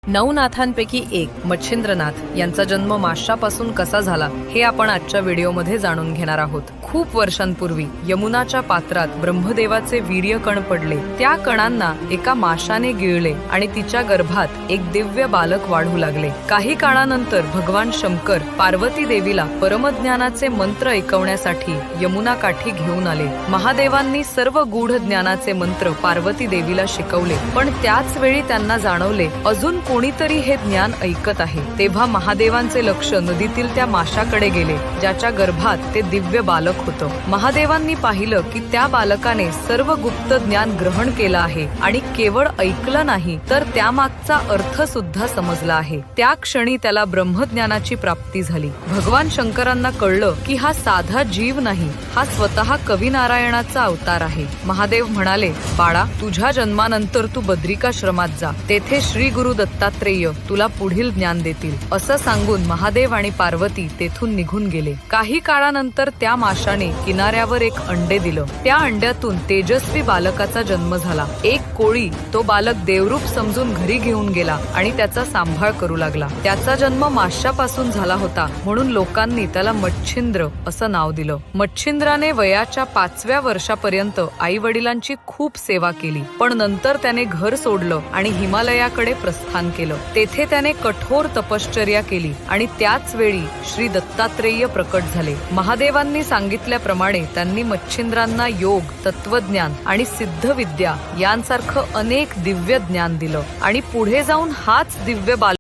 9 नाथांपैकी एक मच्छिंद्रनाथ यांचा जन्म माशापासून कसा झाला हे आपण आजच्या व्हिडिओमध्ये जाणून घेणार आहोत। खूप वर्षांपूर्वी यमुनाच्या पात्रात ब्रह्मदेवाचे वीर्य कण पडले। त्या कणांना एका माशाने गिळले आणि तिच्या गर्भात एक दिव्य बालक वाढू लागले। काही काळानंतर भगवान शंकर पार्वती देवीला परमज्ञानाचे मंत्र ऐकवण्यासाठी यमुना काठी घेऊन आले। महादेवांनी सर्व गूढ ज्ञानाचे मंत्र पार्वती देवीला शिकवले, पण त्याच वेळी त्यांना जाणवले अजून कोणीतरी हे ज्ञान ऐकत आहे। तेव्हा महादेवांचे लक्ष नदीतील त्या माशाकडे गेले, ज्याच्या गर्भात ते दिव्य बालक होतं। महादेवांनी पाहिलं की त्या बालकाने सर्व गुप्त ज्ञान ग्रहण केलं आहे आणि केवळ ऐकलं नाही तर त्यामागचा अर्थ सुद्धा समजला आहे। त्या क्षणी त्याला ब्रह्मज्ञानाची प्राप्ती झाली। भगवान शंकरांना कळलं की हा साधा जीव नाही, हा स्वतः कवी नारायणाचा अवतार आहे। महादेव म्हणाले, बाळा, तुझ्या जन्मानंतर तू बद्रिकाश्रमात जा, तेथे श्री गुरु दत्तात्रेय तुला पुढील ज्ञान देतील। असं सांगून महादेव आणि पार्वती तेथून निघून गेले। काही काळानंतर त्या माशाने किनाऱ्यावर एक अंडे दिलं। त्या अंड्यातून तेजस्वी बालकाचा जन्म झाला। एक कोळी तो बालक देवरूप समजून घरी घेऊन गेला आणि त्याचा सांभाळ करू लागला। त्याचा जन्म माशापासून झाला होता, म्हणून लोकांनी त्याला मच्छिंद्र असं नाव दिलं। मच्छिंद्राने वयाच्या 5व्या वर्षापर्यंत आई वडिलांची खूप सेवा केली, पण नंतर त्याने घर सोडलं आणि हिमालयाकडे प्रस्थान केलं। तेथे त्याने कठोर तपश्चर्या केली आणि त्याच वेळी श्री दत्तात्रेय प्रकट झाले। महादेवांनी सांगितल्याप्रमाणे त्यांनी मच्छिंद्रांना योग, तत्वज्ञान आणि सिद्धविद्या यांसारखं अनेक दिव्य ज्ञान दिलं आणि पुढे जाऊन हाच दिव्य